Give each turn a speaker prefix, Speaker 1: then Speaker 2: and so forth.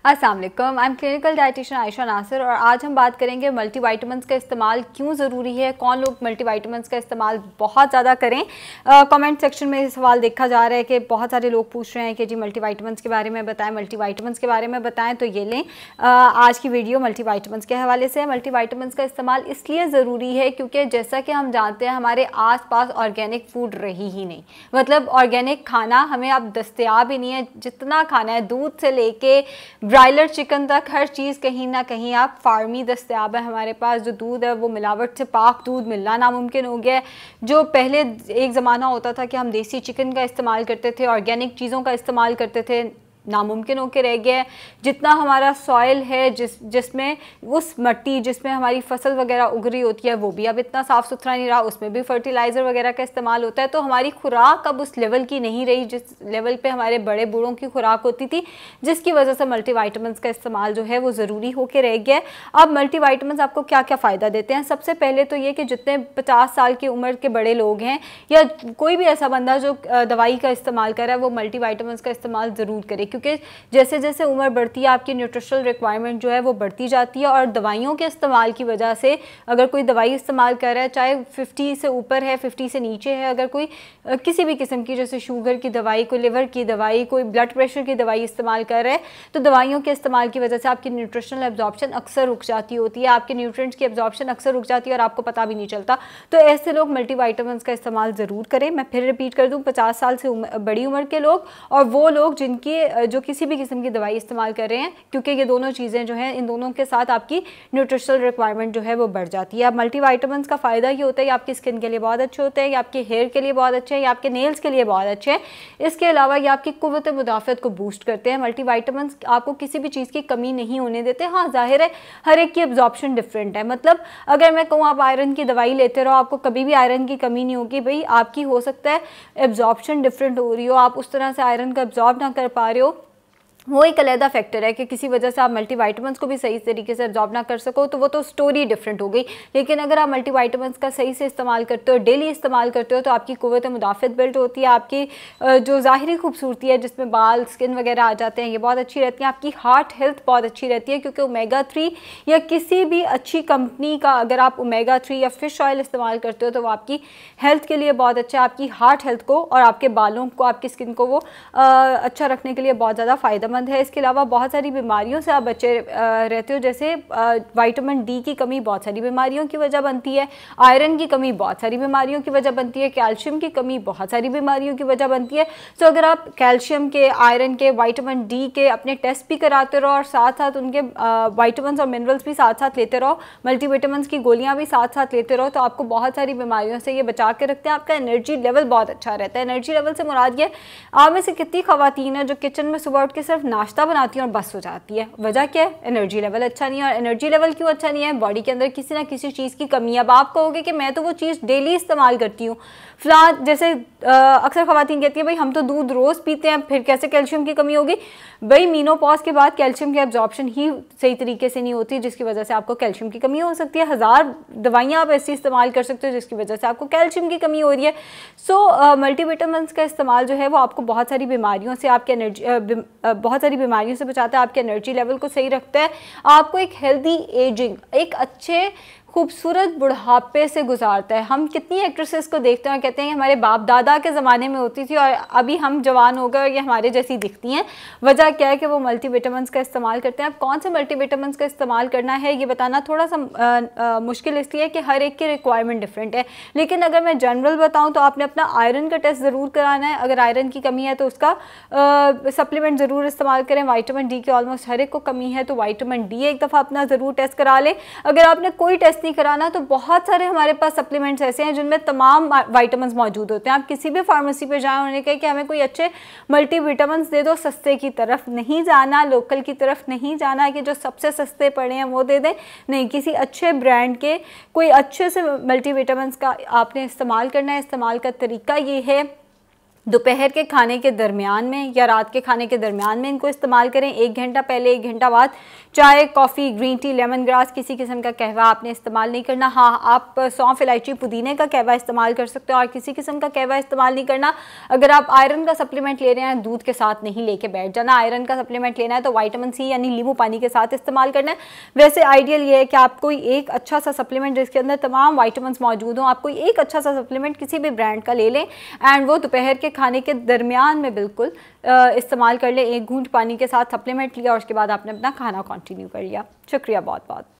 Speaker 1: अस्सलाम वालेकुम, I am clinical dietitian Ayesha Nasir और आज हम बात करेंगे मल्टीविटामिन्स का इस्तेमाल क्यों ज़रूरी है, कौन लोग मल्टीविटामिन्स का इस्तेमाल बहुत ज़्यादा करें। कमेंट सेक्शन में सवाल देखा जा रहा है कि बहुत सारे लोग पूछ रहे हैं कि जी मल्टीविटामिन्स के बारे में बताएं, मल्टीविटामिन्स के बारे में बताएं। तो ये लें, आज की वीडियो मल्टीविटामिन्स के हवाले से है। मल्टीविटामिन्स का इस्तेमाल इसलिए ज़रूरी है क्योंकि जैसा कि हम जानते हैं हमारे आस पास ऑर्गेनिक फूड रही ही नहीं, मतलब ऑर्गेनिक खाना हमें अब दस्तयाब ही नहीं है। जितना खाना है, दूध से लेके ब्रायलर चिकन तक, हर चीज़ कहीं ना कहीं आप फार्मी दस्तयाब है हमारे पास। जो दूध है वो मिलावट से पाक दूध मिलना नामुमकिन हो गया है। जो पहले एक ज़माना होता था कि हम देसी चिकन का इस्तेमाल करते थे, ऑर्गेनिक चीज़ों का इस्तेमाल करते थे, नामुमकिन होकर रह गया है। जितना हमारा सॉइल है जिसमें उस मिट्टी जिसमें हमारी फसल वगैरह उग रही होती है वो भी अब इतना साफ़ सुथरा नहीं रहा, उसमें भी फर्टिलाइज़र वगैरह का इस्तेमाल होता है। तो हमारी खुराक अब उस लेवल की नहीं रही जिस लेवल पे हमारे बड़े बूढ़ों की खुराक होती थी, जिसकी वजह से मल्टीविटामिन्स का इस्तेमाल जो है वो ज़रूरी होकर रह गया है। अब मल्टीविटामिन्स आपको क्या क्या फ़ायदा देते हैं? सबसे पहले तो ये कि जितने 50 साल की उम्र के बड़े लोग हैं या कोई भी ऐसा बंदा जो दवाई का इस्तेमाल कर रहा है वो मल्टीविटामिन्स का इस्तेमाल ज़रूर करे, क्योंकि जैसे जैसे उम्र बढ़ती है आपकी न्यूट्रिशनल रिक्वायरमेंट जो है वो बढ़ती जाती है। और दवाइयों के इस्तेमाल की वजह से अगर कोई दवाई इस्तेमाल कर रहा है, चाहे 50 से ऊपर है, 50 से नीचे है, अगर कोई किसी भी किस्म की जैसे शुगर की दवाई, कोई लिवर की दवाई, कोई ब्लड प्रेशर की दवाई इस्तेमाल कर रहा है, तो दवाइयों के इस्तेमाल की वजह से आपकी न्यूट्रिशनल एब्जॉर्प्शन अक्सर रुक जाती होती है, आपके न्यूट्रिएंट्स की एब्जॉर्प्शन अक्सर रुक जाती है और आपको पता भी नहीं चलता। तो ऐसे लोग मल्टीविटामिन्स का इस्तेमाल ज़रूर करें। मैं फिर रिपीट कर दूँ, 50 साल से बड़ी उम्र के लोग और वो लोग जिनकी जो किसी भी किस्म की दवाई इस्तेमाल कर रहे हैं, क्योंकि ये दोनों चीज़ें जो हैं इन दोनों के साथ आपकी न्यूट्रिशनल रिक्वायरमेंट जो है वो बढ़ जाती है। अब मल्टीविटामिन्स का फ़ायदा ये होता है, ये आपकी स्किन के लिए बहुत अच्छे होते हैं, ये आपके हेयर के लिए बहुत अच्छे हैं, ये आपके नेल्स के लिए बहुत अच्छे हैं। इसके अलावा ये आपकी कुव्वत मुदाफ़त को बूस्ट करते हैं। मल्टीविटामिन्स आपको किसी भी चीज़ की कमी नहीं होने देते। हाँ, जाहिर है हर एक की एब्जॉर्प्शन डिफरेंट है। मतलब अगर मैं कहूँ आप आयरन की दवाई लेते रहो, आपको कभी भी आयरन की कमी नहीं होगी। भाई आपकी हो सकता है एब्जॉर्प्शन डिफरेंट हो रही हो, आप उस तरह से आयरन का एब्जॉर्ब ना कर पा रहे हो, वो एक अलग फैक्टर है कि किसी वजह से आप मल्टीविटामिन्स को भी सही तरीके से एब्जॉर्ब ना कर सको, तो वो तो स्टोरी डिफरेंट हो गई। लेकिन अगर आप मल्टीविटामिन्स का सही से इस्तेमाल करते हो, डेली इस्तेमाल करते हो, तो आपकी कुव्वत मुदाफ़त बिल्ड होती है, आपकी जो ज़ाहिरी खूबसूरती है जिसमें बाल स्किन वगैरह आ जाते हैं ये बहुत अच्छी रहती है, आपकी हार्ट हेल्थ बहुत अच्छी रहती है। क्योंकि ओमेगा-3 या किसी भी अच्छी कंपनी का अगर आप ओमेगा-3 या फ़िश ऑयल इस्तेमाल करते हो तो वो आपकी हेल्थ के लिए बहुत अच्छा है, आपकी हार्ट हेल्थ को और आपके बालों को, आपकी स्किन को वो अच्छा रखने के लिए बहुत ज़्यादा फ़ायदा है। इसके अलावा बहुत सारी बीमारियों से आप बचे रहते हो, जैसे विटामिन डी की कमी बहुत सारी बीमारियों की वजह बनती है, आयरन की कमी बहुत सारी बीमारियों की वजह बनती है, कैल्शियम की कमी बहुत सारी बीमारियों की वजह बनती है। तो अगर आप कैल्शियम के, आयरन के, विटामिन डी के अपने टेस्ट भी कराते रहो और साथ साथ उनके विटामिन्स और मिनरल्स भी साथ साथ लेते रहो, मल्टीविटामिन्स की गोलियां भी साथ साथ लेते रहो, तो आपको बहुत सारी बीमारियों से ये बचा के रखते हैं। आपका एनर्जी लेवल बहुत अच्छा रहता है। एनर्जी लेवल से मुराद ये, आप में से कितनी ख़वातीन है जो किचन में सुबह उठ के सिर्फ नाश्ता बनाती है और बस हो जाती है? वजह क्या है? एनर्जी लेवल अच्छा नहीं है। और एनर्जी लेवल क्यों अच्छा नहीं है? बॉडी के अंदर किसी ना किसी चीज़ की कमी है। अब आप कहोगे कि मैं तो वो चीज़ डेली इस्तेमाल करती हूँ, फिलहाल जैसे अक्सर ख़वातीन कहती है भाई हम तो दूध रोज़ पीते हैं, फिर कैसे कैल्शियम की कमी होगी? भाई मीनोपॉज के बाद कैल्शियम की एब्जॉर्प्शन ही सही तरीके से नहीं होती, जिसकी वजह से आपको कैल्शियम की कमी हो सकती है। 1000 दवाइयाँ आप ऐसी इस्तेमाल कर सकते हो जिसकी वजह से आपको कैल्शियम की कमी हो रही है। सो मल्टीविटामिन्स का इस्तेमाल जो है वो आपको बहुत सारी बीमारियों से, आपके बहुत सारी बीमारियों से बचाता है, आपके एनर्जी लेवल को सही रखता है, आपको एक हेल्दी एजिंग, एक अच्छे खूबसूरत बुढ़ापे से गुजारता है। हम कितनी एक्ट्रेसेस को देखते हैं और कहते हैं कि हमारे बाप दादा के ज़माने में होती थी और अभी हम जवान हो गए और ये हमारे जैसी दिखती हैं। वजह क्या है कि वो मल्टीविटामिन्स का इस्तेमाल करते हैं। अब कौन से मल्टीविटामिन्स का इस्तेमाल करना है ये बताना थोड़ा सा मुश्किल इसलिए कि हर एक की रिक्वायरमेंट डिफरेंट है। लेकिन अगर मैं जनरल बताऊँ तो आपने अपना आयरन का टेस्ट ज़रूर कराना है। अगर आयरन की कमी है तो उसका सप्लीमेंट ज़रूर इस्तेमाल करें। विटामिन डी की ऑलमोस्ट हर एक को कमी है तो विटामिन डी एक दफ़ा अपना ज़रूर टेस्ट करा लें। अगर आपने कोई टेस्ट नहीं कराना तो बहुत सारे हमारे पास सप्लीमेंट्स ऐसे हैं जिनमें तमाम विटामिन्स मौजूद होते हैं। आप किसी भी फार्मेसी पे जाएं, उन्होंने कहा कि हमें कोई अच्छे मल्टीविटामिन्स दे दो, सस्ते की तरफ नहीं जाना, लोकल की तरफ नहीं जाना कि जो सबसे सस्ते पड़े हैं वो दे दें, नहीं, किसी अच्छे ब्रांड के कोई अच्छे से मल्टीविटामिन्स का आपने इस्तेमाल करना है। इस्तेमाल का तरीका ये है दोपहर के खाने के दरमियान में या रात के खाने के दरमियान में इनको इस्तेमाल करें। 1 घंटा पहले, 1 घंटा बाद चाय, coffee, green tea, lemon grass, किसी किस्म का कहवा आपने इस्तेमाल नहीं करना। हाँ, आप सौंफ, इलायची, पुदीने का कहवा इस्तेमाल कर सकते हो और किसी किस्म का कहवा इस्तेमाल नहीं करना। अगर आप आयरन का सप्लीमेंट ले रहे हैं, दूध के साथ नहीं लेके बैठ जाना। आयरन का सप्लीमेंट लेना है तो विटामिन सी यानी नींबू पानी के साथ इस्तेमाल करना है। वैसे आइडियल ये है कि आप कोई एक अच्छा सा सप्लीमेंट जिसके अंदर तमाम विटामिन मौजूद हों, आप कोई एक अच्छा सा सप्लीमेंट किसी भी ब्रांड का ले लें एंड वो दोपहर के खाने के दरमियान में बिल्कुल इस्तेमाल कर ले। 1 घूंट पानी के साथ सप्लीमेंट लिया और उसके बाद आपने अपना खाना कंटिन्यू कर लिया। शुक्रिया बहुत बहुत।